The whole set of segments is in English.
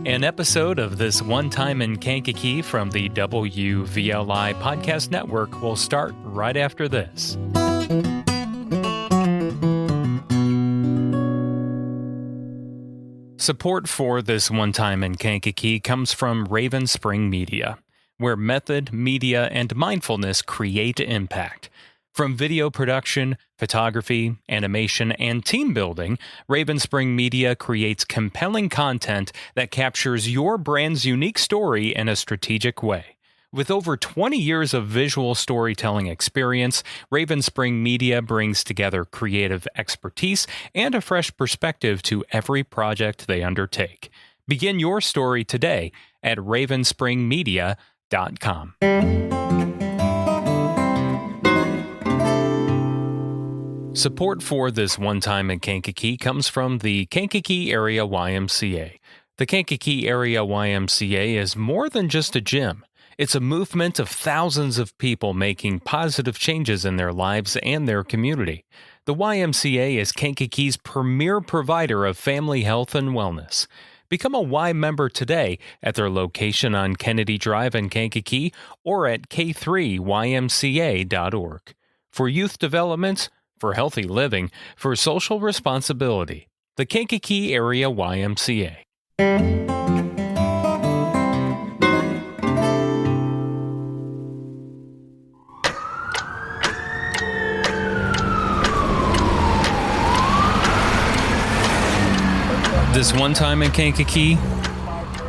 An episode of This One Time in Kankakee from the WVLI Podcast Network will start right after this. Support for This One Time in Kankakee comes from Raven Spring Media, where method, media, and mindfulness create impact. From video production, photography, animation, and team building, Raven Spring Media creates compelling content that captures your brand's unique story in a strategic way. With over 20 years of visual storytelling experience, Raven Spring Media brings together creative expertise and a fresh perspective to every project they undertake. Begin your story today at ravenspringmedia.com. Support for This One Time in Kankakee comes from the Kankakee Area YMCA. The Kankakee Area YMCA is more than just a gym. It's a movement of thousands of people making positive changes in their lives and their community. The YMCA is Kankakee's premier provider of family health and wellness. Become a Y member today at their location on Kennedy Drive in Kankakee or at k3ymca.org. For youth development, for healthy living, for social responsibility. The Kankakee Area YMCA. This one time in Kankakee,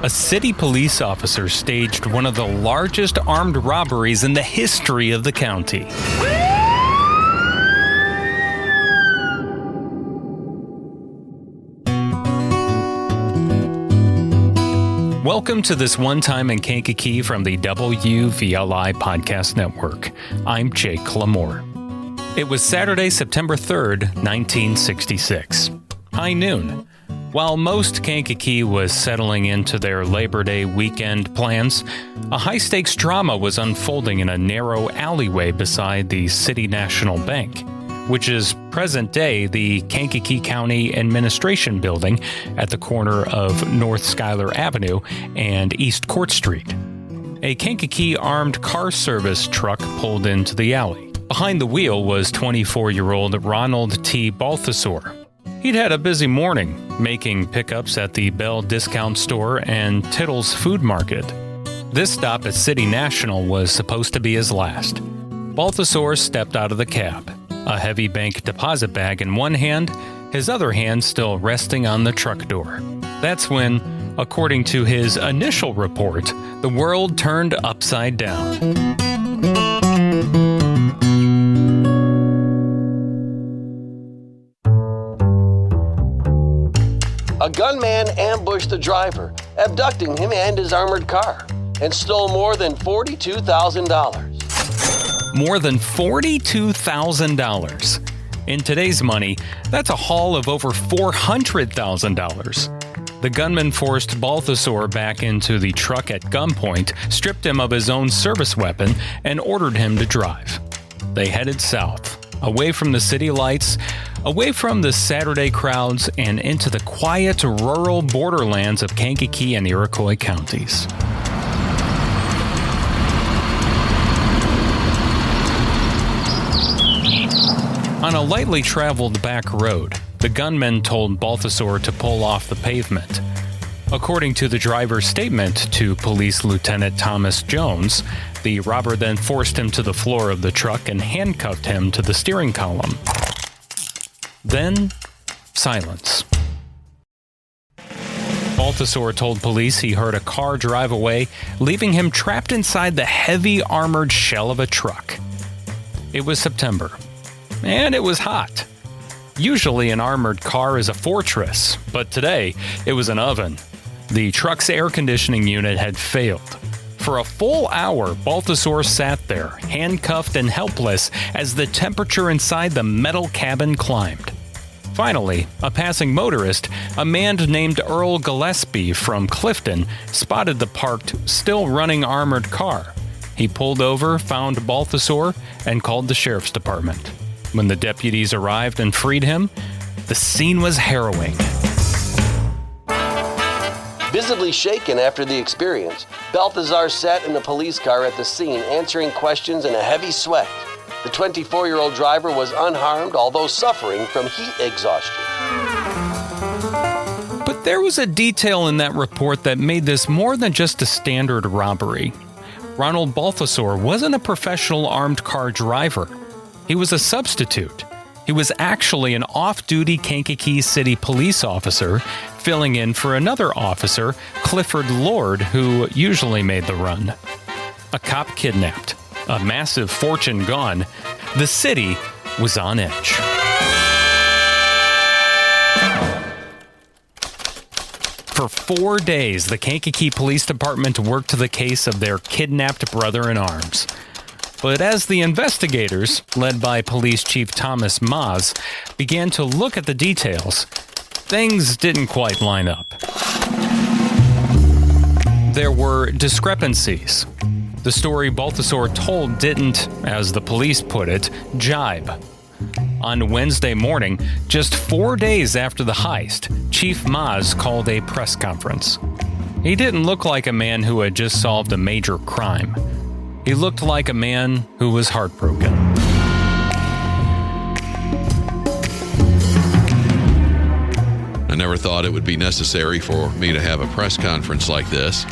a city police officer staged one of the largest armed robberies in the history of the county. Welcome to This One Time in Kankakee from the WVLI Podcast Network. I'm Jake Lamore. It was Saturday, September 3rd, 1966. High noon. While most Kankakee was settling into their Labor Day weekend plans, a high-stakes drama was unfolding in a narrow alleyway beside the City National Bank, which is present-day the Kankakee County Administration Building at the corner of North Schuyler Avenue and East Court Street. A Kankakee armed car service truck pulled into the alley. Behind the wheel was 24-year-old Ronald T. Balthazor. He'd had a busy morning, making pickups at the Bell Discount Store and Tittle's Food Market. This stop at City National was supposed to be his last. Balthazor stepped out of the cab, a heavy bank deposit bag in one hand, his other hand still resting on the truck door. That's when, according to his initial report, the world turned upside down. A gunman ambushed the driver, abducting him and his armored car, and stole more than $42,000. More than $42,000. In today's money, that's a haul of over $400,000. The gunman forced Balthazor back into the truck at gunpoint, stripped him of his own service weapon, and ordered him to drive. They headed south, away from the city lights, away from the Saturday crowds, and into the quiet rural borderlands of Kankakee and Iroquois counties. On a lightly traveled back road, the gunman told Balthazor to pull off the pavement. According to the driver's statement to Police Lieutenant Thomas Jones, the robber then forced him to the floor of the truck and handcuffed him to the steering column. Then, silence. Balthazor told police he heard a car drive away, leaving him trapped inside the heavy armored shell of a truck. It was September, and it was hot. Usually an armored car is a fortress, but today it was an oven. The truck's air conditioning unit had failed. For a full hour, Balthazor sat there, handcuffed and helpless, as the temperature inside the metal cabin climbed. Finally, a passing motorist, a man named Earl Gillespie from Clifton, spotted the parked, still running armored car. He pulled over, found Balthazor, and called the sheriff's department. When the deputies arrived and freed him, the scene was harrowing. Visibly shaken after the experience, Balthazor sat in the police car at the scene, answering questions in a heavy sweat. The 24-year-old driver was unharmed, although suffering from heat exhaustion. But there was a detail in that report that made this more than just a standard robbery. Ronald Balthazor wasn't a professional armed car driver. He was a substitute. He was actually an off-duty Kankakee City police officer, filling in for another officer, Clifford Lord, who usually made the run. A cop kidnapped, a massive fortune gone. The city was on edge. For 4 days, the Kankakee Police Department worked the case of their kidnapped brother-in-arms. But as the investigators, led by Police Chief Thomas Maass, began to look at the details, things didn't quite line up. There were discrepancies. The story Balthazor told didn't, as the police put it, jibe. On Wednesday morning, just 4 days after the heist, Chief Maass called a press conference. He didn't look like a man who had just solved a major crime. He looked like a man who was heartbroken. I never thought it would be necessary for me to have a press conference like this.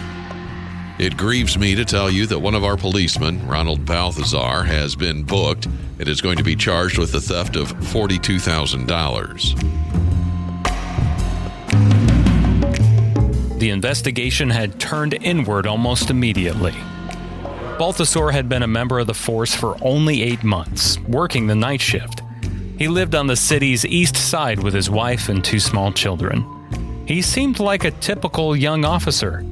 It grieves me to tell you that one of our policemen, Ronald Balthazor, has been booked and is going to be charged with the theft of $42,000. The investigation had turned inward almost immediately. Balthazor had been a member of the force for only 8 months, working the night shift. He lived on the city's east side with his wife and 2 small children. He seemed like a typical young officer.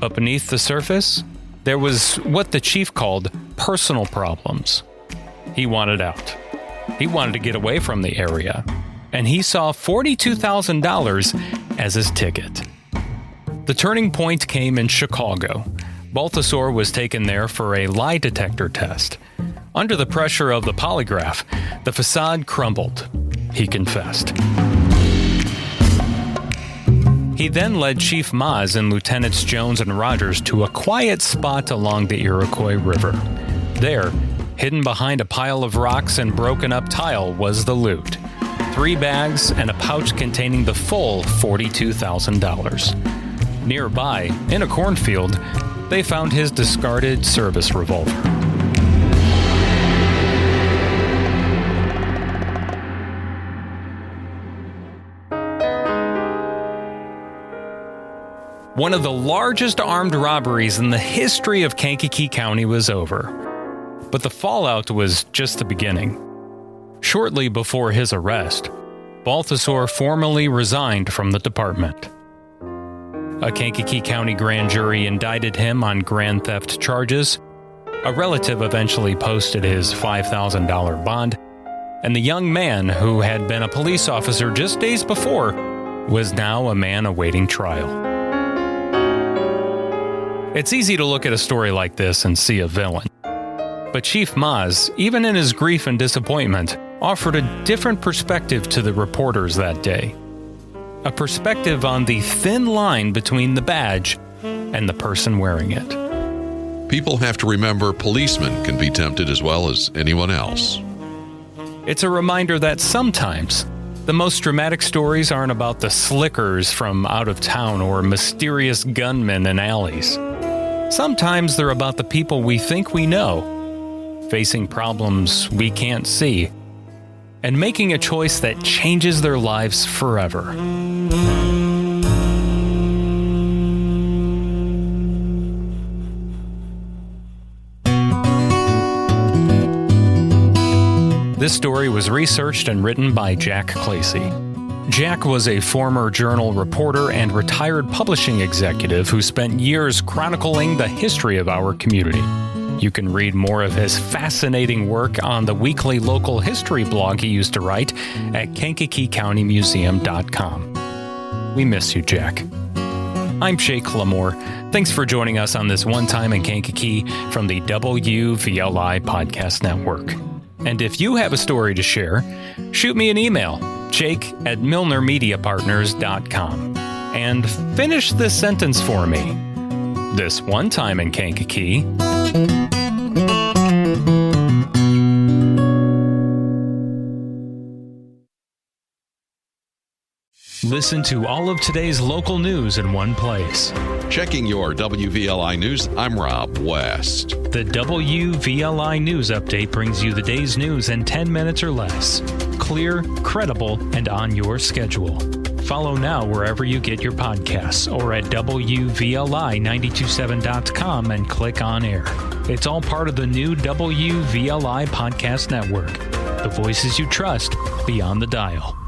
But beneath the surface, there was what the chief called personal problems. He wanted out. He wanted to get away from the area. And he saw $42,000 as his ticket. The turning point came in Chicago. Balthazor was taken there for a lie detector test. Under the pressure of the polygraph, the facade crumbled. He confessed. He then led Chief Maass and Lieutenants Jones and Rogers to a quiet spot along the Iroquois River. There, hidden behind a pile of rocks and broken up tile, was the loot. 3 bags and a pouch containing the full $42,000. Nearby, in a cornfield, they found his discarded service revolver. One of the largest armed robberies in the history of Kankakee County was over. But the fallout was just the beginning. Shortly before his arrest, Balthazor formally resigned from the department. A Kankakee County grand jury indicted him on grand theft charges. A relative eventually posted his $5,000 bond, and the young man who had been a police officer just days before was now a man awaiting trial. It's easy to look at a story like this and see a villain. But Chief Maass, even in his grief and disappointment, offered a different perspective to the reporters that day. A perspective on the thin line between the badge and the person wearing it. People have to remember policemen can be tempted as well as anyone else. It's a reminder that sometimes the most dramatic stories aren't about the slickers from out of town or mysterious gunmen in alleys. Sometimes they're about the people we think we know, facing problems we can't see, and making a choice that changes their lives forever. This story was researched and written by Jack Clacy. Jack was a former Journal reporter and retired publishing executive who spent years chronicling the history of our community. You can read more of his fascinating work on the weekly local history blog he used to write at KankakeeCountyMuseum.com. We miss you, Jack. I'm Jake Lamore. Thanks for joining us on this One Time in Kankakee from the WVLI Podcast Network. And if you have a story to share, shoot me an email, jake@milnermediapartners.com. And finish this sentence for me. This one time in Kankakee. Listen to all of today's local news in one place. Checking your WVLI news, I'm Rob West. The WVLI News Update brings you the day's news in 10 minutes or less. Clear, credible, and on your schedule. Follow now wherever you get your podcasts or at WVLI927.com and click on air. It's all part of the new WVLI Podcast Network. The voices you trust beyond the dial.